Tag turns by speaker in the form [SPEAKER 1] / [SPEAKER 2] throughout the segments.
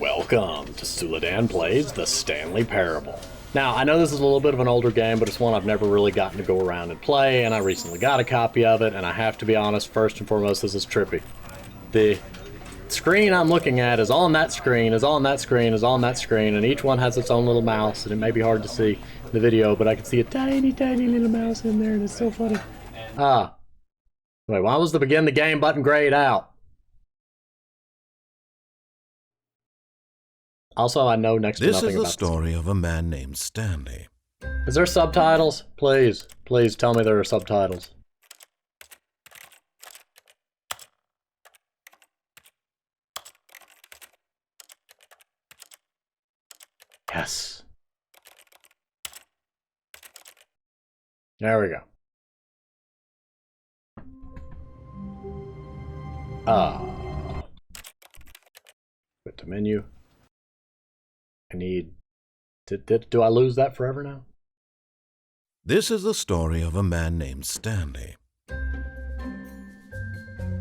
[SPEAKER 1] Welcome to Suladan Plays The Stanley Parable. Now, I know this is a little bit of an older game, but it's one I've never really gotten to go around and play, and I recently got a copy of it, and I have to be honest, first and foremost, this is trippy. The screen I'm looking at is on that screen, is on that screen, is on that screen, and each one has its own little mouse, and it may be hard to see in the video, but I can see a tiny, tiny little mouse in there, and it's so funny. Wait, why was the begin the game button grayed out? Also, I know next to nothing about
[SPEAKER 2] this is the story of a man named Stanley.
[SPEAKER 1] Is there subtitles? Please, please tell me there are subtitles. Yes. There we go. Quit the menu. I need... Do I lose that forever now?
[SPEAKER 2] This is the story of a man named Stanley.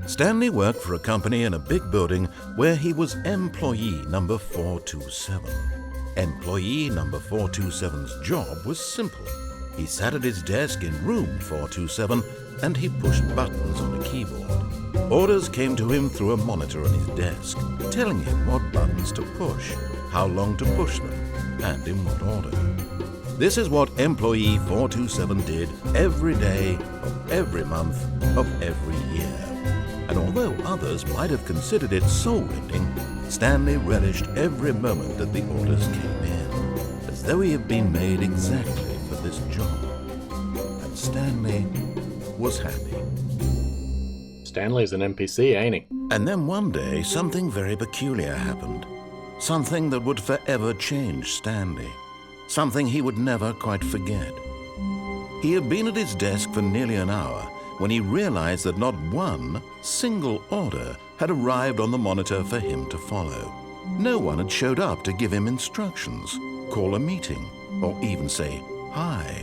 [SPEAKER 2] Stanley worked for a company in a big building where he was employee number 427. Employee number 427's job was simple. He sat at his desk in room 427 and he pushed buttons on a keyboard. Orders came to him through a monitor on his desk, telling him what buttons to push, how long to push them, and in what order. This is what employee 427 did every day of every month of every year. And although others might have considered it soul-rending, Stanley relished every moment that the orders came in, as though he had been made exactly for this job. And Stanley was happy.
[SPEAKER 1] Stanley's an NPC, ain't he?
[SPEAKER 2] And then one day, something very peculiar happened. Something that would forever change Stanley. Something he would never quite forget. He had been at his desk for nearly an hour when he realized that not one single order had arrived on the monitor for him to follow. No one had showed up to give him instructions, call a meeting, or even say hi.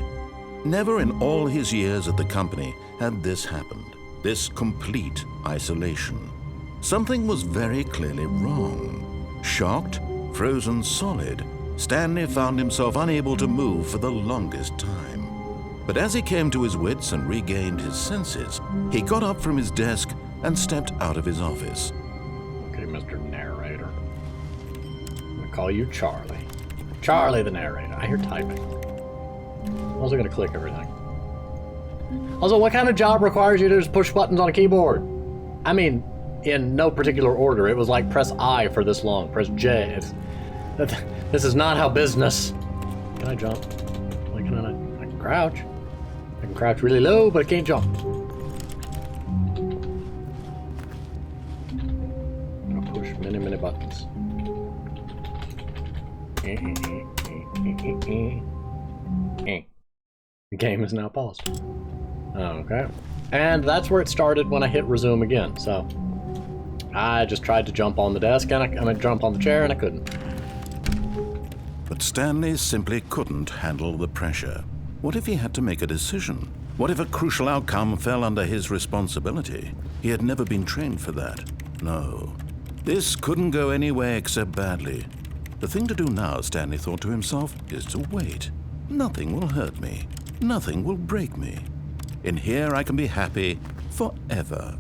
[SPEAKER 2] Never in all his years at the company had this happened, this complete isolation. Something was very clearly wrong. Shocked, frozen solid, Stanley found himself unable to move for the longest time. But as he came to his wits and regained his senses, he got up from his desk and stepped out of his office.
[SPEAKER 1] Okay, Mr. Narrator. I'm gonna call you Charlie. Charlie the narrator. I hear typing. I'm also gonna click everything. Also, what kind of job requires you to just push buttons on a keyboard? I mean, in no particular order. It was like press I for this long, press J. This is not how business. Can I jump? Like, I can crouch. I can crouch really low, but I can't jump. I'll push many, many buttons. The game is now paused. Okay. And that's where it started when I hit resume again, so I just tried to jump on the desk, and I jump on the chair, and I couldn't.
[SPEAKER 2] But Stanley simply couldn't handle the pressure. What if he had to make a decision? What if a crucial outcome fell under his responsibility? He had never been trained for that. No. This couldn't go any way except badly. The thing to do now, Stanley thought to himself, is to wait. Nothing will hurt me. Nothing will break me. In here I can be happy forever.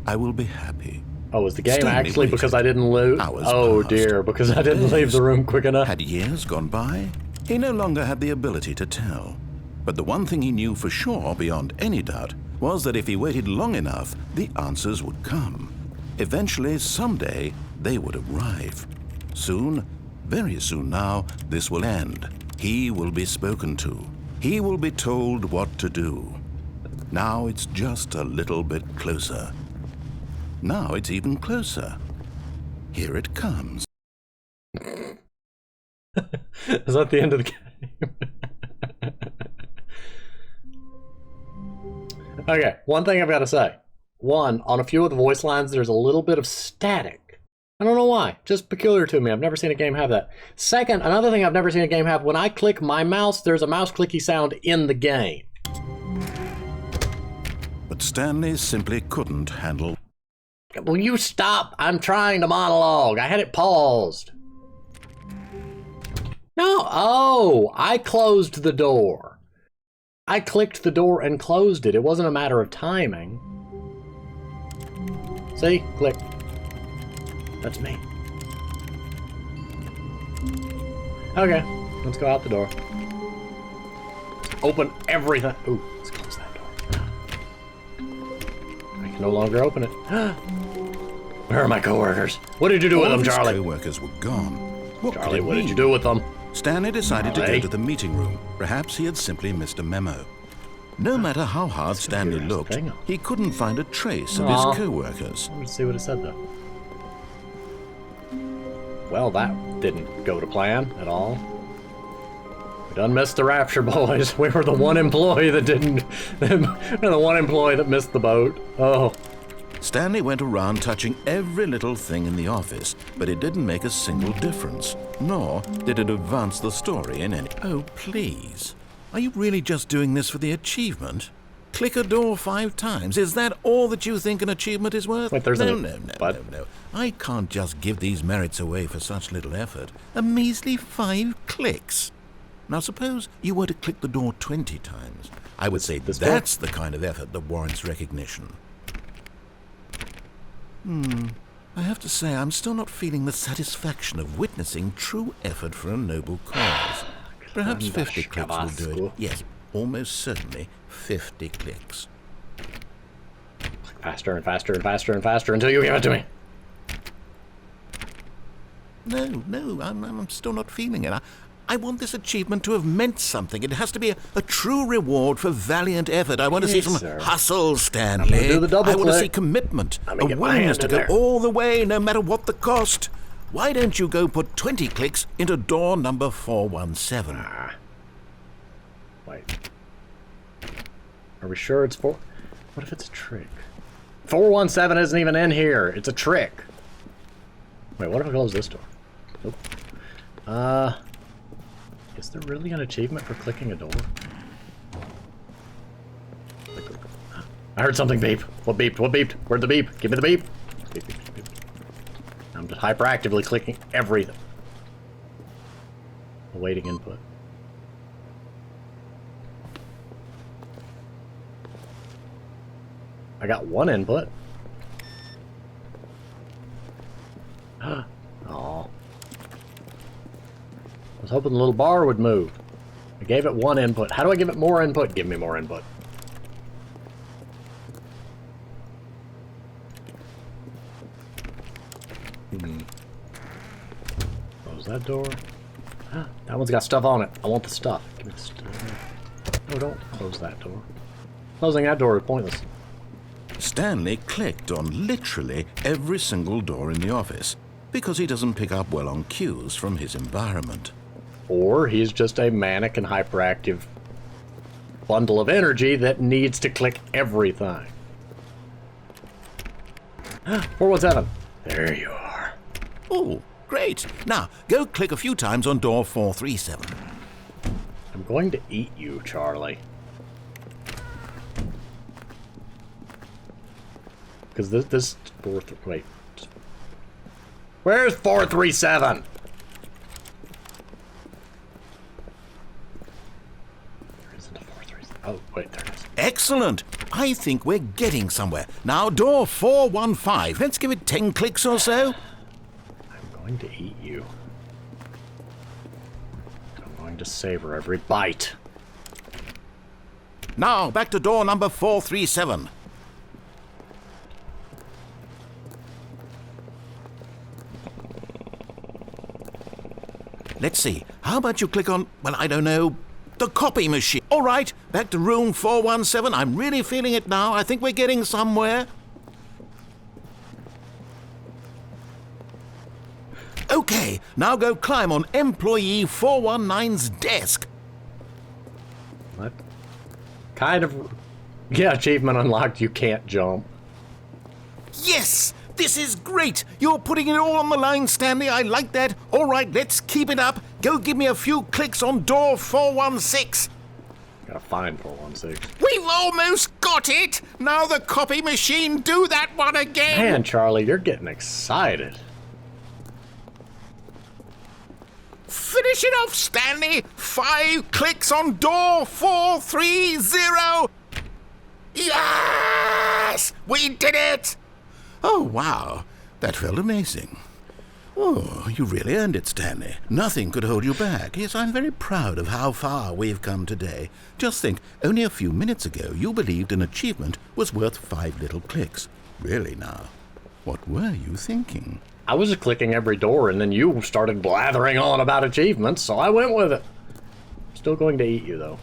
[SPEAKER 2] I will be happy.
[SPEAKER 1] Oh, was the game
[SPEAKER 2] Stanley
[SPEAKER 1] actually
[SPEAKER 2] waited.
[SPEAKER 1] because I didn't loot?
[SPEAKER 2] Hours
[SPEAKER 1] Oh
[SPEAKER 2] passed.
[SPEAKER 1] dear, because I didn't leave the room quick enough.
[SPEAKER 2] Had years gone by? He no longer had the ability to tell. But the one thing he knew for sure, beyond any doubt, was that if he waited long enough, the answers would come. Eventually, someday, they would arrive. Soon, very soon now, this will end. He will be spoken to. He will be told what to do. Now it's just a little bit closer. Now it's even closer. Here it comes.
[SPEAKER 1] Is that the end of the game? Okay, one thing I've got to say. One, on a few of the voice lines, there's a little bit of static. I don't know why. Just peculiar to me. I've never seen a game have that. Second, another thing I've never seen a game have, when I click my mouse, there's a mouse clicky sound in the game.
[SPEAKER 2] But Stanley simply couldn't handle.
[SPEAKER 1] Will you stop? I'm trying to monologue. I had it paused. No, oh, I closed the door. I clicked the door and closed it. It wasn't a matter of timing. See? Click. That's me. Okay, let's go out the door. Open everything. Ooh, let's close that door. I can no longer open it. Where are my coworkers? What did you do with them, Charlie?
[SPEAKER 2] His co-workers were gone.
[SPEAKER 1] Charlie, what did you do with them?
[SPEAKER 2] Stanley decided to go to the meeting room. Perhaps he had simply missed a memo. No matter how hard Stanley looked, he couldn't find a trace of his co-workers.
[SPEAKER 1] Let's see what it said, though. Well, that didn't go to plan at all. We done missed the rapture, boys. We were the one employee that didn't... the one employee that missed the boat. Oh.
[SPEAKER 2] Stanley went around touching every little thing in the office, but it didn't make a single difference, nor did it advance the story in any... Oh, please. Are you really just doing this for the achievement? Click a door 5 times. Is that all that you think an achievement is worth?
[SPEAKER 1] Wait, there's
[SPEAKER 2] No. I can't just give these merits away for such little effort. A measly 5 clicks. Now, suppose you were to click the door 20 times. I would say that's the kind of effort that warrants recognition. I have to say, I'm still not feeling the satisfaction of witnessing true effort for a noble cause. Perhaps 50 clicks will do it. Yes, almost certainly 50 clicks.
[SPEAKER 1] Faster and faster and faster and faster until you give it to me.
[SPEAKER 2] No, I'm still not feeling it. I want this achievement to have meant something. It has to be a true reward for valiant effort. I want to see some hustle, Stanley.
[SPEAKER 1] Do the double
[SPEAKER 2] I want to
[SPEAKER 1] click.
[SPEAKER 2] see commitment, a willingness to go all the way, no matter what the cost. Why don't you go put 20 clicks into door number 417?
[SPEAKER 1] Wait. Are we sure it's 4? What if it's a trick? 417 isn't even in here. It's a trick. Wait, what if I close this door? Nope. Is there really an achievement for clicking a door? I heard something beep. What beeped? What beeped? Where'd the beep? Give me the beep. Beep, beep, beep. I'm just hyperactively clicking everything. Awaiting input. I got 1 input. Oh. I was hoping the little bar would move. I gave it 1 input. How do I give it more input? Give me more input. Close that door. That one's got stuff on it. I want the stuff. Give me the stuff. No, don't close that door. Closing that door is pointless.
[SPEAKER 2] Stanley clicked on literally every single door in the office because he doesn't pick up well on cues from his environment.
[SPEAKER 1] Or he's just a manic and hyperactive bundle of energy that needs to click everything. 417. There you are.
[SPEAKER 2] Oh, great. Now, go click a few times on door 437.
[SPEAKER 1] I'm going to eat you, Charlie. Because this wait. Where's 437? There isn't a 437. Oh, wait, there it is.
[SPEAKER 2] Excellent. I think we're getting somewhere. Now, door 415. Let's give it 10 clicks or so.
[SPEAKER 1] I'm going to eat you. I'm going to savor every bite.
[SPEAKER 2] Now, back to door number 437. Let's see. How about you click on, well, I don't know, the copy machine. All right, back to room 417. I'm really feeling it now. I think we're getting somewhere. Okay, now go climb on employee 419's desk.
[SPEAKER 1] What? Kind of... Yeah, achievement unlocked. You can't jump.
[SPEAKER 2] Yes! This is great! You're putting it all on the line, Stanley. I like that. All right, let's keep it up. Go give me a few clicks on door 416.
[SPEAKER 1] Gotta find 416.
[SPEAKER 2] We've almost got it! Now the copy machine, do that one again!
[SPEAKER 1] Man, Charlie, you're getting excited.
[SPEAKER 2] Finish
[SPEAKER 3] Finish it off, Stanley! 5 clicks on door 430! Yes! We did it!
[SPEAKER 2] Oh, wow. That felt amazing. Oh, you really earned it, Stanley. Nothing could hold you back. Yes, I'm very proud of how far we've come today. Just think, only a few minutes ago you believed an achievement was worth 5 little clicks. Really now, what were you thinking?
[SPEAKER 1] I was just clicking every door, and then you started blathering on about achievements, so I went with it. Still going to eat you, though.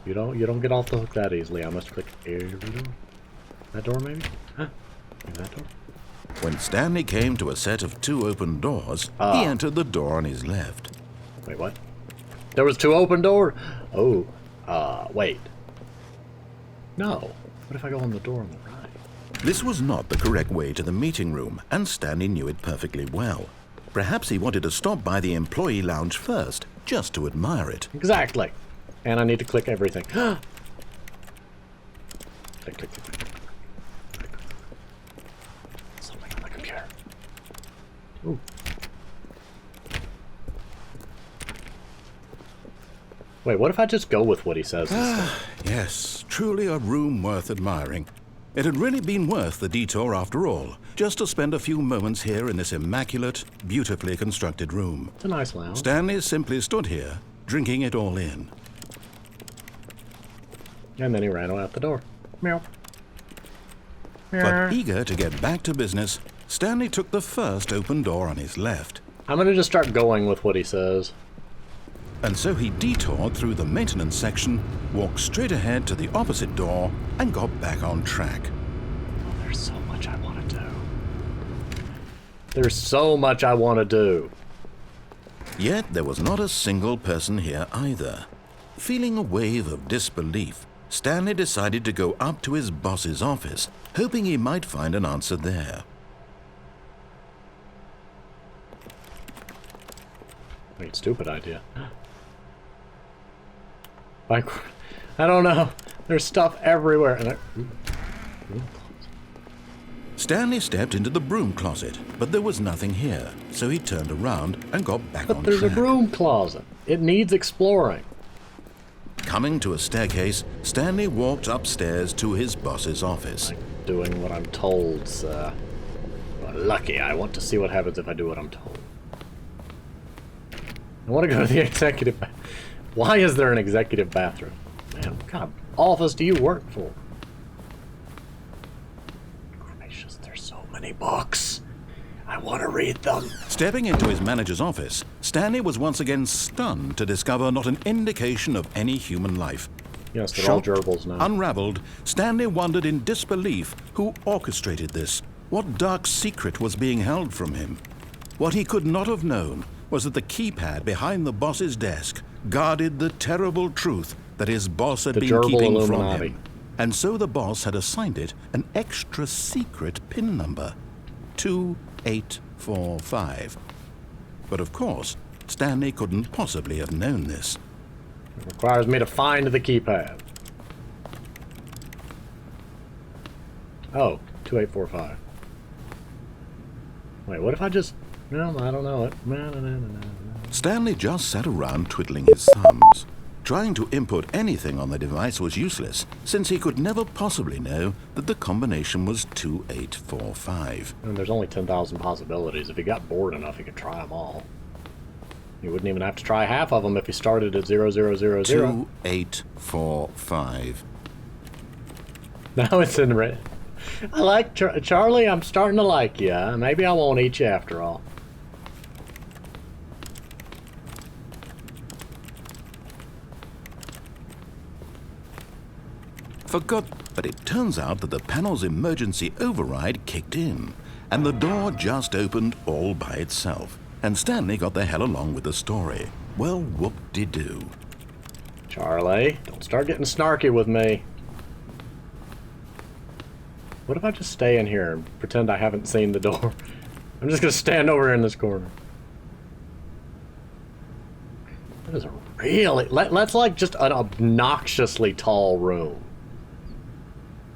[SPEAKER 1] You don't get off the hook that easily. I must click every door. That door, maybe? Huh? Maybe that door?
[SPEAKER 2] When Stanley came to a set of 2 open doors, he entered the door on his left.
[SPEAKER 1] Wait, what? There was 2 open doors? Oh, wait. No. What if I go on the door on the right?
[SPEAKER 2] This was not the correct way to the meeting room, and Stanley knew it perfectly well. Perhaps he wanted to stop by the employee lounge first, just to admire it.
[SPEAKER 1] Exactly. And I need to click everything. Click, click, click, click. Something on the computer. Ooh. Wait, what if I just go with what he says instead?
[SPEAKER 2] Yes, truly a room worth admiring. It had really been worth the detour after all, just to spend a few moments here in this immaculate, beautifully constructed room.
[SPEAKER 1] It's a nice lounge.
[SPEAKER 2] Stanley simply stood here, drinking it all in.
[SPEAKER 1] And then he ran away out the door. Meow.
[SPEAKER 2] But eager to get back to business, Stanley took the first open door on his left.
[SPEAKER 1] I'm gonna just start going with what he says.
[SPEAKER 2] And so he detoured through the maintenance section, walked straight ahead to the opposite door, and got back on track.
[SPEAKER 1] Oh, there's so much I want to do. There's so much I want to do.
[SPEAKER 2] Yet there was not a single person here either. Feeling a wave of disbelief, Stanley decided to go up to his boss's office, hoping he might find an answer there.
[SPEAKER 1] Wait, stupid idea. Like, I don't know. There's stuff everywhere. And
[SPEAKER 2] Stanley stepped into the broom closet, but there was nothing here, so he turned around and got back on
[SPEAKER 1] but there's
[SPEAKER 2] track.
[SPEAKER 1] a broom closet. It needs exploring.
[SPEAKER 2] Coming to a staircase, Stanley walked upstairs to his boss's office.
[SPEAKER 1] Like doing what I'm told, sir. Well, lucky. I want to see what happens if I do what I'm told. I want to go to the executive bathroom. Why is there an executive bathroom? Man, what kind of office do you work for? Gracious, there's so many books. I want to read them.
[SPEAKER 2] Stepping into his manager's office, Stanley was once again stunned to discover not an indication of any human life.
[SPEAKER 1] Yes, they're all gerbils now.
[SPEAKER 2] Unraveled, Stanley wondered in disbelief who orchestrated this. What dark secret was being held from him? What he could not have known was that the keypad behind the boss's desk guarded the terrible truth that his boss had been keeping from him. And so the boss had assigned it an extra secret PIN number, 2845. But of course, Stanley couldn't possibly have known this.
[SPEAKER 1] It requires me to find the keypad. Oh, 2845. Wait, what if I just... No, I don't know it.
[SPEAKER 2] Stanley just sat around twiddling his thumbs. Trying to input anything on the device was useless, since he could never possibly know that the combination was 2845.
[SPEAKER 1] And there's only 10,000 possibilities. If he got bored enough, he could try them all. He wouldn't even have to try half of them if he started at 0000.
[SPEAKER 2] 2845.
[SPEAKER 1] Now it's in red. I like Charlie. I'm starting to like you. Maybe I won't eat you after all.
[SPEAKER 2] But it turns out that the panel's emergency override kicked in, and the door just opened all by itself. And Stanley got the hell along with the story. Well, whoop-de-doo.
[SPEAKER 1] Charlie, don't start getting snarky with me. What if I just stay in here and pretend I haven't seen the door? I'm just gonna stand over here in this corner. That is a really... That's like just an obnoxiously tall room.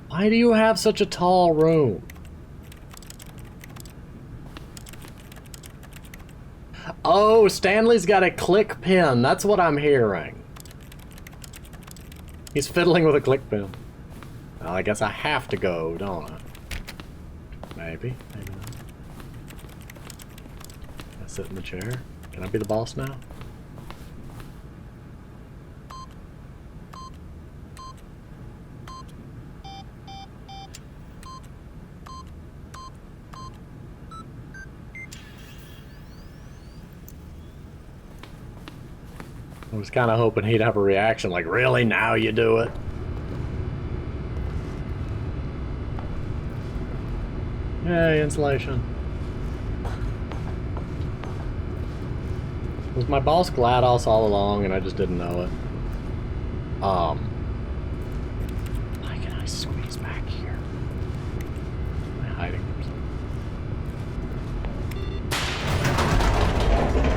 [SPEAKER 1] Why do you have such a tall room? Oh, Stanley's got a click pin. That's what I'm hearing. He's fiddling with a click pin. Well, I guess I have to go, don't I? Maybe, maybe not. I sit in the chair. Can I be the boss now? I was kind of hoping he'd have a reaction like, really? Now you do it? Yay, insulation. Was my boss GLaDOS all along and I just didn't know it? Why can I squeeze back here? Am I hiding from something?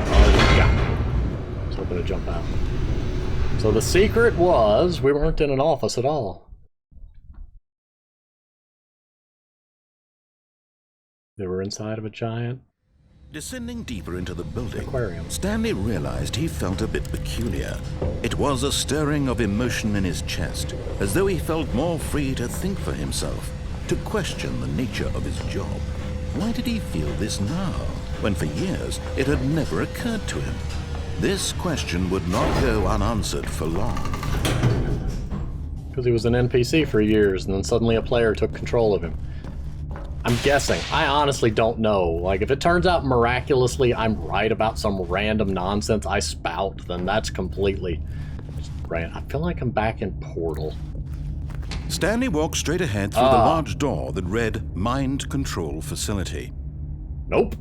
[SPEAKER 1] Oh, yeah. I was hoping to jump out. So the secret was we weren't in an office at all. They were inside of a giant
[SPEAKER 2] Descending deeper into the building,
[SPEAKER 1] aquarium.
[SPEAKER 2] Stanley realized he felt a bit peculiar. It was a stirring of emotion in his chest, as though he felt more free to think for himself, to question the nature of his job. Why did he feel this now, when for years it had never occurred to him? This question would not go unanswered for long.
[SPEAKER 1] Because he was an NPC for years, and then suddenly a player took control of him. I'm guessing. I honestly don't know. Like, if it turns out miraculously I'm right about some random nonsense I spout, then that's completely random. I feel like I'm back in Portal.
[SPEAKER 2] Stanley walked straight ahead through the large door that read Mind Control Facility.
[SPEAKER 1] Nope.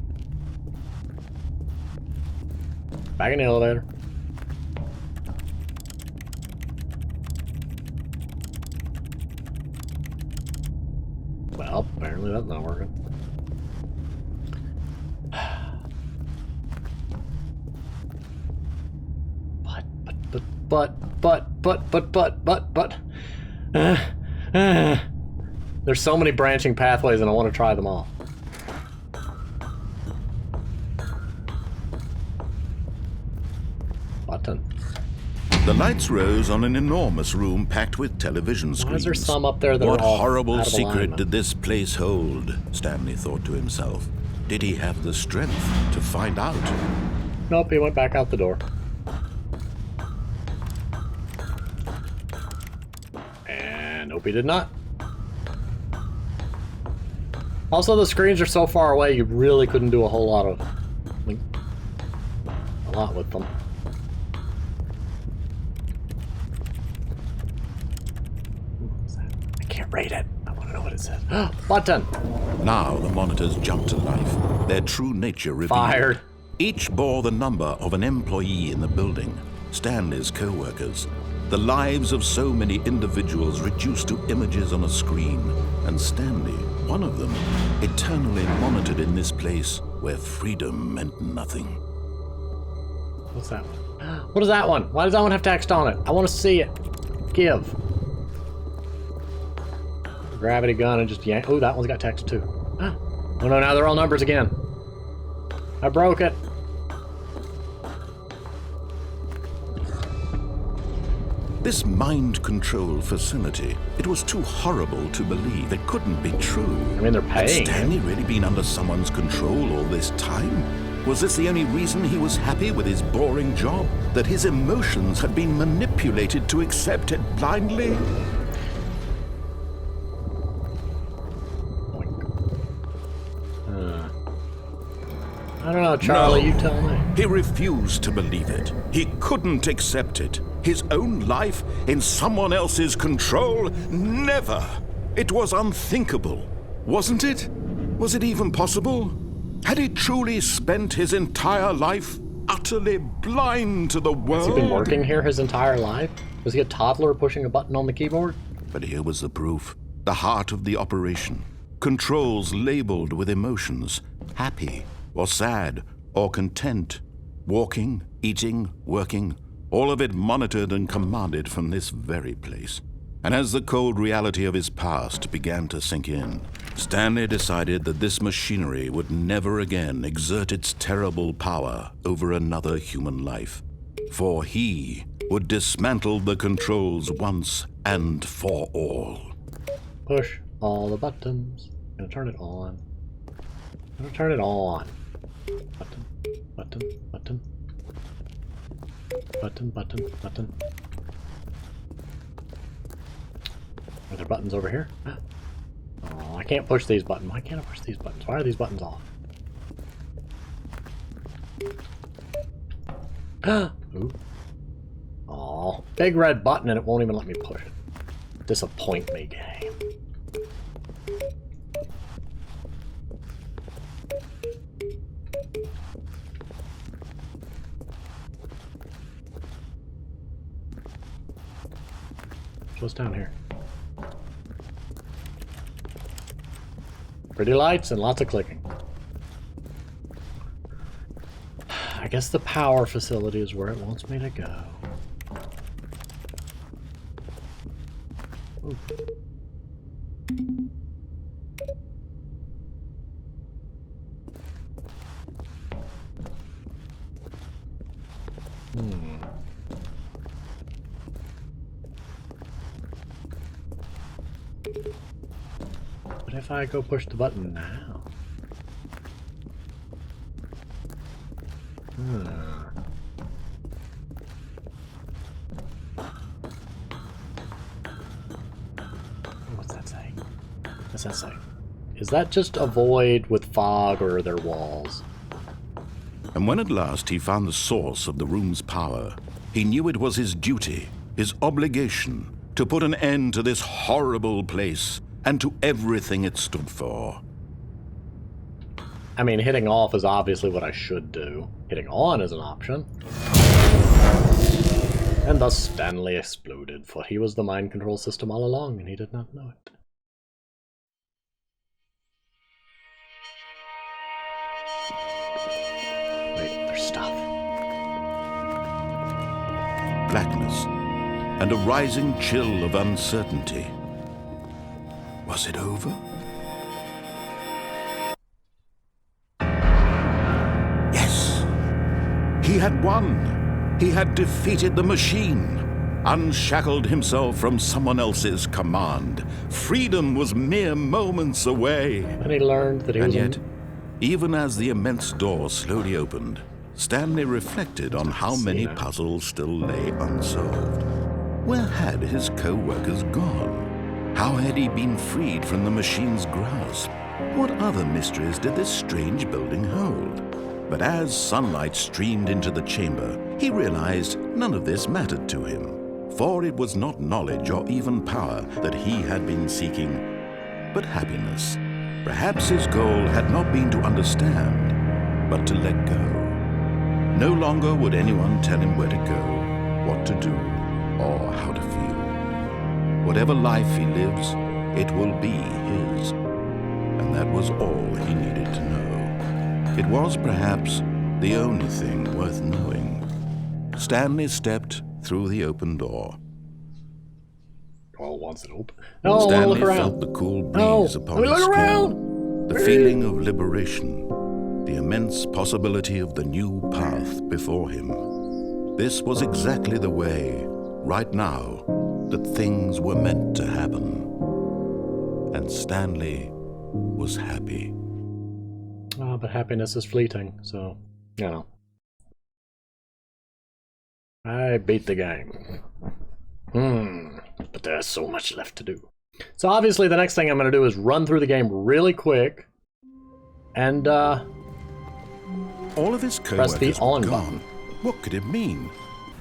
[SPEAKER 1] Back in the elevator. Well, apparently that's not working. But. There's so many branching pathways and I want to try them all. Button.
[SPEAKER 2] The lights rose on an enormous room packed with television screens.
[SPEAKER 1] Why is there some up there that
[SPEAKER 2] What
[SPEAKER 1] are all
[SPEAKER 2] horrible
[SPEAKER 1] out of
[SPEAKER 2] secret
[SPEAKER 1] alignment?
[SPEAKER 2] did this place hold? Stanley thought to himself. Did he have the strength to find out?
[SPEAKER 1] Nope, he went back out the door. And nope, he did not. Also, the screens are so far away, you really couldn't do a whole lot of... like, a lot with them. I can't rate it. I want to know what it says. Button!
[SPEAKER 2] Now the monitors jumped to life, their true nature revealed.
[SPEAKER 1] Fired.
[SPEAKER 2] Each bore the number of an employee in the building, Stanley's co-workers. The lives of so many individuals reduced to images on a screen, and Stanley, one of them, eternally monitored in this place where freedom meant nothing.
[SPEAKER 1] What's that one? What is that one? Why does that one have text on it? I want to see it. Give. Gravity gun and just yank. Oh, that one's got text too. Oh no, now they're all numbers again. I broke it.
[SPEAKER 2] This mind control facility, it was too horrible to believe. It couldn't be true.
[SPEAKER 1] I mean, they're
[SPEAKER 2] Had
[SPEAKER 1] paying.
[SPEAKER 2] Stanley really been under someone's control all this time? Was this the only reason he was happy with his boring job? That his emotions had been manipulated to accept it blindly?
[SPEAKER 1] I don't know, Charlie,
[SPEAKER 2] No.
[SPEAKER 1] you tell me.
[SPEAKER 2] He refused to believe it. He couldn't accept it. His own life in someone else's control? Never! It was unthinkable. Wasn't it? Was it even possible? Had he truly spent his entire life utterly blind to the world?
[SPEAKER 1] Has he been working here his entire life? Was he a toddler pushing a button on the keyboard?
[SPEAKER 2] But here was the proof. The heart of the operation. Controls labeled with emotions. Happy, or sad, or content. Walking, eating, working. All of it monitored and commanded from this very place. And as the cold reality of his past began to sink in, Stanley decided that this machinery would never again exert its terrible power over another human life, for he would dismantle the controls once and for all.
[SPEAKER 1] Push all the buttons. Gonna turn it on. Gonna turn it on. Button, button, button. Button, button, button. Are there buttons over here? Oh, I can't push these buttons. Why can't I push these buttons? Why are these buttons off? Ooh. Aw, big red button and it won't even let me push it. Disappoint me, game. So what's down here? Pretty lights and lots of clicking. I guess the power facility is where it wants me to go. Ooh. What if I go push the button now? What's that say? What's that say? Is that just a void with fog, or are there walls?
[SPEAKER 2] And when at last he found the source of the room's power, he knew it was his duty, his obligation, to put an end to this horrible place and to everything it stood for.
[SPEAKER 1] I mean, hitting off is obviously what I should do. Hitting on is an option. And thus Stanley exploded, for he was the mind control system all along, and he did not know it. Wait, there's stuff.
[SPEAKER 2] Blackness and a rising chill of uncertainty. Was it over? Yes! He had won! He had defeated the machine, unshackled himself from someone else's command. Freedom was mere moments away.
[SPEAKER 1] And he learned that he was...
[SPEAKER 2] And yet, even as the immense door slowly opened, Stanley reflected on how many puzzles still lay unsolved. Where had his co-workers gone? How had he been freed from the machine's grasp? What other mysteries did this strange building hold? But as sunlight streamed into the chamber, he realized none of this mattered to him, for it was not knowledge or even power that he had been seeking, but happiness. Perhaps his goal had not been to understand, but to let go. No longer would anyone tell him where to go, what to do, or how to feel. Whatever life he lives, it will be his. And that was all he needed to know. It was perhaps the only thing worth knowing. Stanley stepped through the open door.
[SPEAKER 1] Well, once it opened. No,
[SPEAKER 2] Stanley
[SPEAKER 1] look around.
[SPEAKER 2] felt the cool breeze upon his skin, the feeling of liberation, the immense possibility of the new path before him. This was exactly the way, right now, that things were meant to happen. And Stanley was happy.
[SPEAKER 1] Oh, but happiness is fleeting, so, you know. I beat the game. But there's so much left to do. So obviously the next thing I'm going to do is run through the game really quick. And,
[SPEAKER 2] all of his
[SPEAKER 1] press the
[SPEAKER 2] co-workers
[SPEAKER 1] on
[SPEAKER 2] were gone.
[SPEAKER 1] button.
[SPEAKER 2] What could it mean?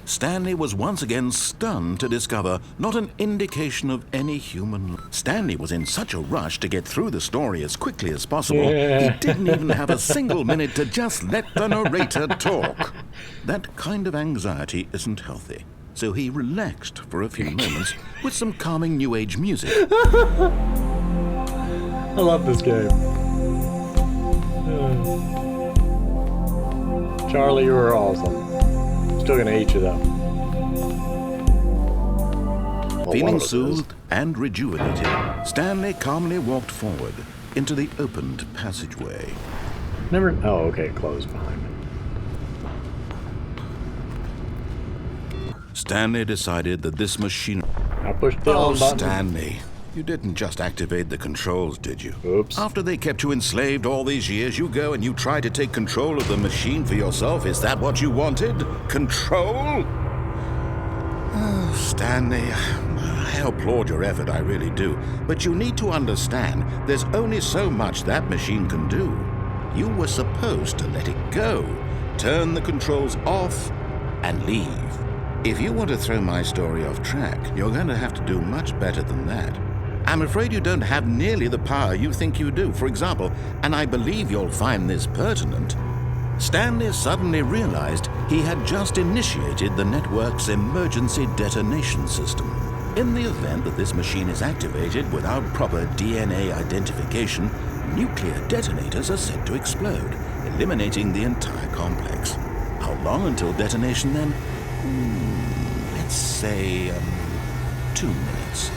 [SPEAKER 2] Stanley was once again stunned to discover not an indication of any human. Stanley was in such a rush to get through the story as quickly as possible, he didn't even have a single minute to just let the narrator talk. That kind of anxiety isn't healthy, so he relaxed for a few moments with some calming New Age music.
[SPEAKER 1] I love this game. Charlie, you were awesome. Still gonna eat you though. Well,
[SPEAKER 2] Feeling soothed and rejuvenated, Stanley calmly walked forward, into the opened passageway.
[SPEAKER 1] Never. Oh, okay, it closed behind me.
[SPEAKER 2] Stanley decided that this machine...
[SPEAKER 1] I pushed the
[SPEAKER 2] Oh,
[SPEAKER 1] on button.
[SPEAKER 2] Stanley, you didn't just activate the controls, did you?
[SPEAKER 1] Oops.
[SPEAKER 2] After they kept you enslaved all these years, you go and you try to take control of the machine for yourself. Is that what you wanted? Control? Oh, Stanley, I applaud your effort, I really do. But you need to understand, there's only so much that machine can do. You were supposed to let it go, turn the controls off, and leave. If you want to throw my story off track, you're going to have to do much better than that. I'm afraid you don't have nearly the power you think you do. For example, and I believe you'll find this pertinent, Stanley suddenly realized he had just initiated the network's emergency detonation system. In the event that this machine is activated without proper DNA identification, nuclear detonators are set to explode, eliminating the entire complex. How long until detonation then? Let's say 2 minutes.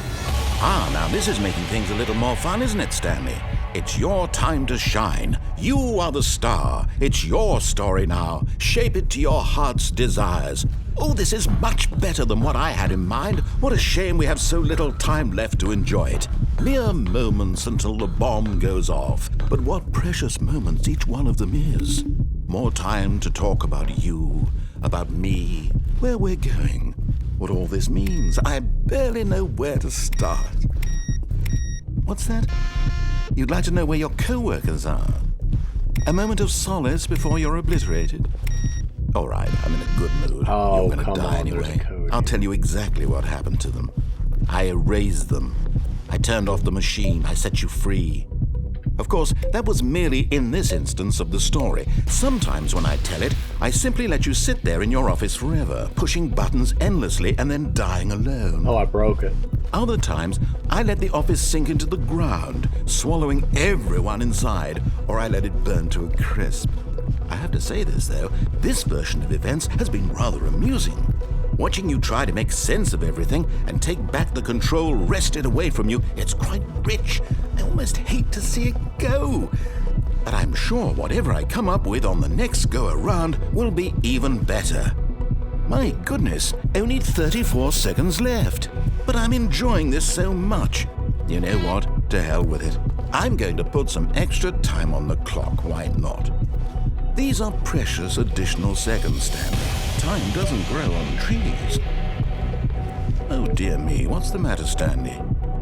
[SPEAKER 2] Ah, now this is making things a little more fun, isn't it, Stanley? It's your time to shine. You are the star. It's your story now. Shape it to your heart's desires. Oh, this is much better than what I had in mind. What a shame we have so little time left to enjoy it. Mere moments until the bomb goes off. But what precious moments each one of them is. More time to talk about you, about me, where we're going, what all this means. I barely know where to start. What's that? You'd like to know where your co-workers are? A moment of solace before you're obliterated? All right, I'm in a good mood.
[SPEAKER 1] Oh,
[SPEAKER 2] you're gonna die
[SPEAKER 1] on, there's a
[SPEAKER 2] anyway.
[SPEAKER 1] code.
[SPEAKER 2] I'll tell you exactly what happened to them. I erased them. I turned off the machine. I set you free. Of course, that was merely in this instance of the story. Sometimes when I tell it, I simply let you sit there in your office forever, pushing buttons endlessly and then dying alone.
[SPEAKER 1] Oh, I broke it.
[SPEAKER 2] Other times, I let the office sink into the ground, swallowing everyone inside, or I let it burn to a crisp. I have to say this, though, this version of events has been rather amusing. Watching you try to make sense of everything and take back the control wrested away from you, it's quite rich. I almost hate to see it go. But I'm sure whatever I come up with on the next go-around will be even better. My goodness, only 34 seconds left. But I'm enjoying this so much. You know what? To hell with it. I'm going to put some extra time on the clock. Why not? These are precious additional seconds, Stanley. Time doesn't grow on trees. Oh dear me, what's the matter, Stanley?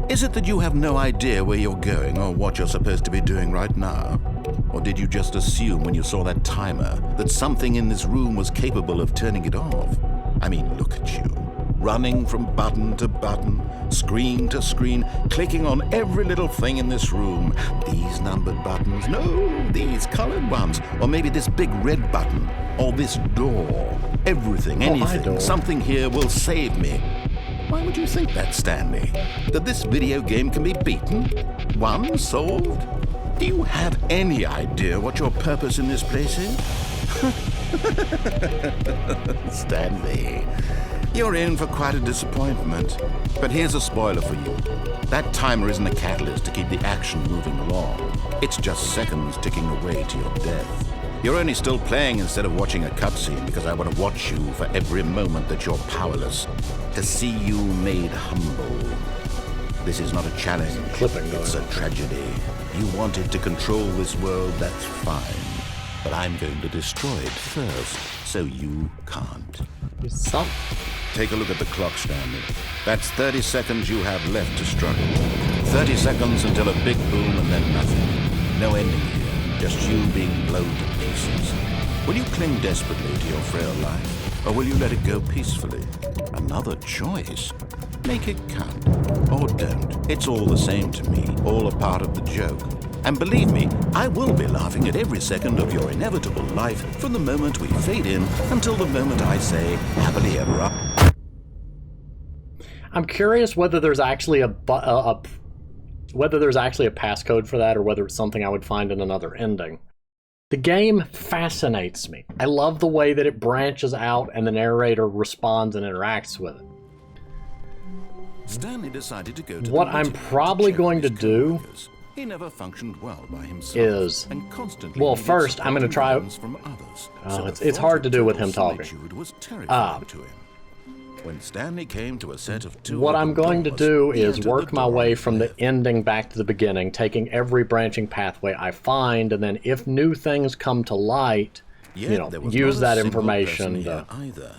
[SPEAKER 2] Is it that you have no idea where you're going or what you're supposed to be doing right now? Or did you just assume when you saw that timer that something in this room was capable of turning it off? I mean, look at you. Running from button to button, screen to screen, clicking on every little thing in this room. These numbered buttons, no, these colored ones. Or maybe this big red button, or this door. Everything, anything,
[SPEAKER 1] door.
[SPEAKER 2] something here will save me. Why would you think that, Stanley? That this video game can be beaten? Won? Solved? Do you have any idea what your purpose in this place is? Stanley, you're in for quite a disappointment. But here's a spoiler for you. That timer isn't a catalyst to keep the action moving along. It's just seconds ticking away to your death. You're only still playing instead of watching a cutscene because I want to watch you for every moment that you're powerless, to see you made humble. This is not a challenge.
[SPEAKER 1] Clipping going
[SPEAKER 2] It's a
[SPEAKER 1] on.
[SPEAKER 2] tragedy. You wanted to control this world, that's fine. But I'm going to destroy it first, so you can't.
[SPEAKER 1] Some.
[SPEAKER 2] Take a look at the clock, Stanley. That's 30 seconds you have left to struggle. 30 seconds until a big boom and then nothing. No ending here, just you being blown to pieces. Will you cling desperately to your frail life, or will you let it go peacefully? Another choice. Make it count. Or don't. It's all the same to me, all a part of the joke. And believe me, I will be laughing at every second of your inevitable life from the moment we fade in until the moment I say, happily ever after.
[SPEAKER 1] I'm curious whether there's actually whether there's actually a passcode for that, or whether it's something I would find in another ending. The game fascinates me. I love the way that it branches out and the narrator responds and interacts with it.
[SPEAKER 2] Stanley decided to go to
[SPEAKER 1] What
[SPEAKER 2] the
[SPEAKER 1] I'm
[SPEAKER 2] meeting
[SPEAKER 1] probably
[SPEAKER 2] to check
[SPEAKER 1] going to
[SPEAKER 2] his
[SPEAKER 1] do
[SPEAKER 2] coworkers. He never functioned well by himself.
[SPEAKER 1] Is,
[SPEAKER 2] and constantly
[SPEAKER 1] well,
[SPEAKER 2] needed
[SPEAKER 1] first I'm going to try.
[SPEAKER 2] guidance from others. So the
[SPEAKER 1] It's
[SPEAKER 2] thought
[SPEAKER 1] hard to
[SPEAKER 2] of
[SPEAKER 1] do with
[SPEAKER 2] total
[SPEAKER 1] him talking.
[SPEAKER 2] solitude was terrifying to him. When Stanley came to a set of two
[SPEAKER 1] What I'm
[SPEAKER 2] open
[SPEAKER 1] going to
[SPEAKER 2] doors,
[SPEAKER 1] do
[SPEAKER 2] he
[SPEAKER 1] is
[SPEAKER 2] entered
[SPEAKER 1] work
[SPEAKER 2] the
[SPEAKER 1] my
[SPEAKER 2] door
[SPEAKER 1] way
[SPEAKER 2] and
[SPEAKER 1] from the
[SPEAKER 2] left.
[SPEAKER 1] ending back to the beginning, taking every branching pathway I find, and then if new things come to light,
[SPEAKER 2] Yet
[SPEAKER 1] you know,
[SPEAKER 2] there was
[SPEAKER 1] use
[SPEAKER 2] not a
[SPEAKER 1] that
[SPEAKER 2] single
[SPEAKER 1] information
[SPEAKER 2] person
[SPEAKER 1] to
[SPEAKER 2] here either.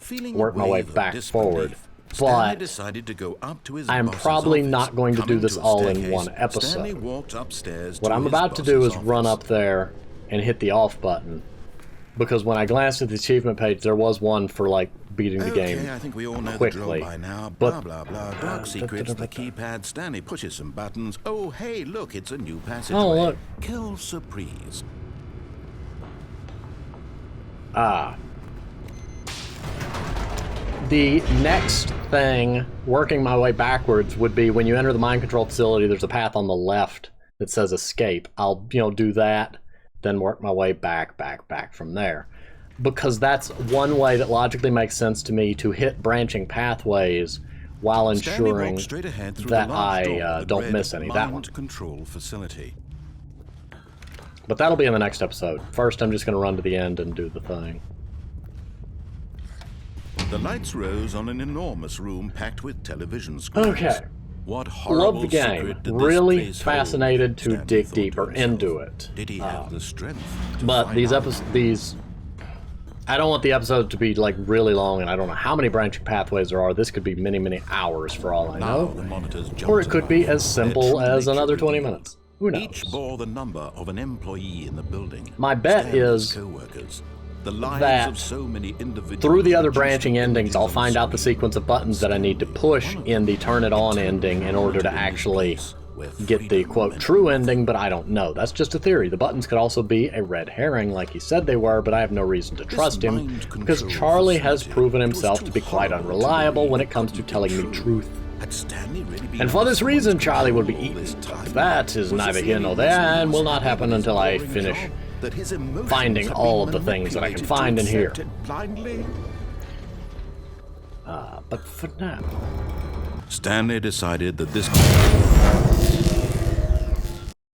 [SPEAKER 2] Feeling
[SPEAKER 1] work
[SPEAKER 2] a
[SPEAKER 1] my way
[SPEAKER 2] wave of
[SPEAKER 1] back
[SPEAKER 2] disbelief,
[SPEAKER 1] forward.
[SPEAKER 2] Stanley
[SPEAKER 1] But
[SPEAKER 2] decided to go up to his
[SPEAKER 1] I'm
[SPEAKER 2] boss's
[SPEAKER 1] probably
[SPEAKER 2] office.
[SPEAKER 1] not going to do
[SPEAKER 2] Coming
[SPEAKER 1] this
[SPEAKER 2] to a
[SPEAKER 1] all in
[SPEAKER 2] staircase,
[SPEAKER 1] one
[SPEAKER 2] Stanley
[SPEAKER 1] episode.
[SPEAKER 2] walked upstairs
[SPEAKER 1] What
[SPEAKER 2] to
[SPEAKER 1] I'm
[SPEAKER 2] his
[SPEAKER 1] about to do is
[SPEAKER 2] boss's
[SPEAKER 1] run
[SPEAKER 2] office.
[SPEAKER 1] up there and hit the off button. Because when I glanced at the achievement page, there was one for, like, beating the game
[SPEAKER 2] Okay, I think we all know
[SPEAKER 1] quickly.
[SPEAKER 2] the drill by now.
[SPEAKER 1] But-
[SPEAKER 2] Blah, blah, blah. Dark secrets, the keypad. Stanley pushes some buttons. Oh, hey, look, it's a new passageway.
[SPEAKER 1] Oh, look.
[SPEAKER 2] Kill surprise.
[SPEAKER 1] The next thing, working my way backwards, would be when you enter the mind control facility, there's a path on the left that says escape. I'll, do that, then work my way back from there. Because that's one way that logically makes sense to me to hit branching pathways while
[SPEAKER 2] Stanley
[SPEAKER 1] ensuring
[SPEAKER 2] walked straight ahead through
[SPEAKER 1] that
[SPEAKER 2] the large door
[SPEAKER 1] I
[SPEAKER 2] that
[SPEAKER 1] don't
[SPEAKER 2] read
[SPEAKER 1] miss any. That one.
[SPEAKER 2] Mind control facility.
[SPEAKER 1] But that'll be in the next episode. First, I'm just going to run to the end and do the thing.
[SPEAKER 2] The lights rose on an enormous room packed with television screens.
[SPEAKER 1] Okay.
[SPEAKER 2] What horrible
[SPEAKER 1] Love the game.
[SPEAKER 2] secret did this
[SPEAKER 1] Really
[SPEAKER 2] place
[SPEAKER 1] fascinated
[SPEAKER 2] hold?
[SPEAKER 1] to
[SPEAKER 2] Stanley
[SPEAKER 1] dig
[SPEAKER 2] thought
[SPEAKER 1] deeper
[SPEAKER 2] to himself.
[SPEAKER 1] into it.
[SPEAKER 2] Did he have the strength to
[SPEAKER 1] But
[SPEAKER 2] find
[SPEAKER 1] these
[SPEAKER 2] out?
[SPEAKER 1] episodes, I don't want the episode to be like really long, and I don't know how many branching pathways there are. This could be many hours for all I
[SPEAKER 2] Now the
[SPEAKER 1] know.
[SPEAKER 2] monitors jumped
[SPEAKER 1] Or it could be
[SPEAKER 2] around.
[SPEAKER 1] as simple
[SPEAKER 2] Their true
[SPEAKER 1] as
[SPEAKER 2] nature
[SPEAKER 1] another 20
[SPEAKER 2] revealed.
[SPEAKER 1] minutes. Who knows?
[SPEAKER 2] Each bore the number of an employee in the building.
[SPEAKER 1] My bet
[SPEAKER 2] Stanley's
[SPEAKER 1] is
[SPEAKER 2] co-workers. The lives
[SPEAKER 1] that
[SPEAKER 2] of so many individuals
[SPEAKER 1] through the other
[SPEAKER 2] reduced to
[SPEAKER 1] branching endings,
[SPEAKER 2] images
[SPEAKER 1] I'll
[SPEAKER 2] on a
[SPEAKER 1] find out the
[SPEAKER 2] screen.
[SPEAKER 1] sequence of buttons that I need to push in the turn it on ending in order to actually get the quote true ending, but I don't know. That's just a theory. The buttons could also be a red herring like he said they were, but I have no reason to trust him because Charlie has proven himself to be quite unreliable when it comes to telling me truth.
[SPEAKER 2] Had Stanley really been
[SPEAKER 1] And for this reason, Charlie will be
[SPEAKER 2] all
[SPEAKER 1] eaten.
[SPEAKER 2] this time?
[SPEAKER 1] That is
[SPEAKER 2] Was
[SPEAKER 1] neither
[SPEAKER 2] this
[SPEAKER 1] here
[SPEAKER 2] really
[SPEAKER 1] nor there and will
[SPEAKER 2] reason
[SPEAKER 1] not
[SPEAKER 2] he
[SPEAKER 1] happen
[SPEAKER 2] was
[SPEAKER 1] until I
[SPEAKER 2] boring
[SPEAKER 1] finish
[SPEAKER 2] job? That his emotions
[SPEAKER 1] finding
[SPEAKER 2] had
[SPEAKER 1] all
[SPEAKER 2] been
[SPEAKER 1] of the things that I can
[SPEAKER 2] manipulated
[SPEAKER 1] find
[SPEAKER 2] to
[SPEAKER 1] in here.
[SPEAKER 2] accept it blindly?
[SPEAKER 1] But for now,
[SPEAKER 2] Stanley decided that this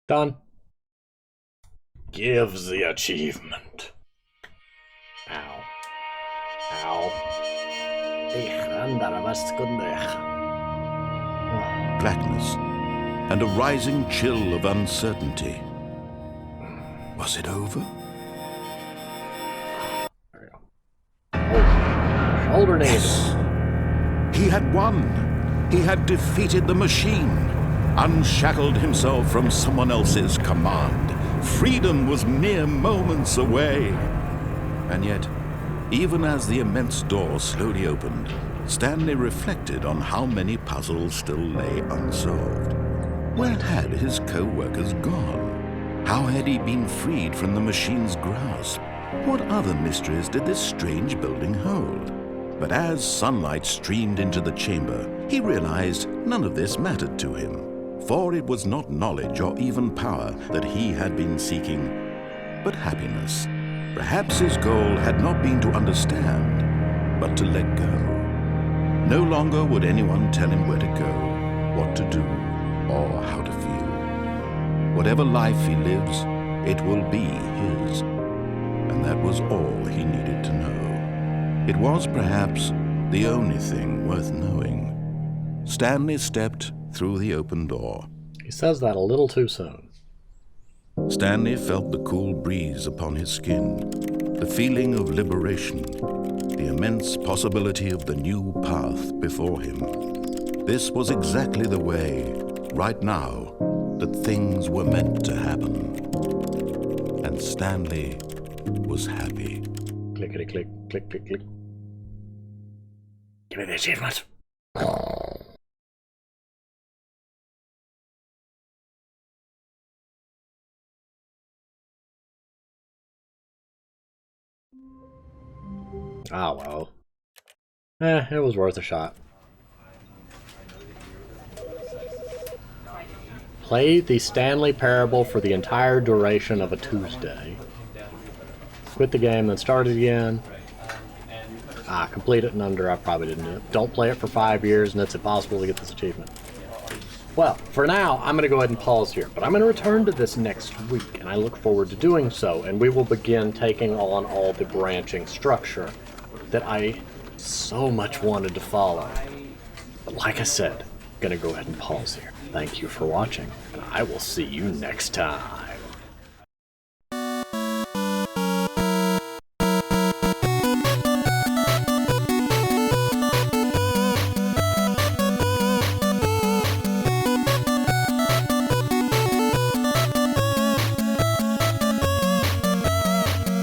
[SPEAKER 1] done. Give the achievement. Ow. Ow.
[SPEAKER 2] blackness and a rising chill of uncertainty. Was it over?
[SPEAKER 1] There we go. Shoulder knees.
[SPEAKER 2] He had won. He had defeated the machine, unshackled himself from someone else's command. Freedom was mere moments away. And yet, even as the immense door slowly opened, Stanley reflected on how many puzzles still lay unsolved. Where had his co-workers gone? How had he been freed from the machine's grasp? What other mysteries did this strange building hold? But as sunlight streamed into the chamber, he realized none of this mattered to him, for it was not knowledge or even power that he had been seeking, but happiness. Perhaps his goal had not been to understand, but to let go. No longer would anyone tell him where to go, what to do, or how to feel. Whatever life he lives, it will be his. And that was all he needed to know. It was perhaps the only thing worth knowing. Stanley stepped through the open door.
[SPEAKER 1] He says that a little too soon.
[SPEAKER 2] Stanley felt the cool breeze upon his skin, the feeling of liberation, the immense possibility of the new path before him. This was exactly the way, right now, that things were meant to happen. And Stanley was happy.
[SPEAKER 1] Clickety click, click, click, click. Give me the achievement. Ah, well. It was worth a shot. Play the Stanley Parable for the entire duration of a Tuesday. Quit the game, then start it again. Complete it in under. I probably didn't do it. Don't play it for 5 years, and it's impossible to get this achievement. Well, for now, I'm going to go ahead and pause here, but I'm going to return to this next week, and I look forward to doing so, and we will begin taking on all the branching structure that I so much wanted to follow. But like I said, I'm going to go ahead and pause here. Thank you for watching, and I will see you next time.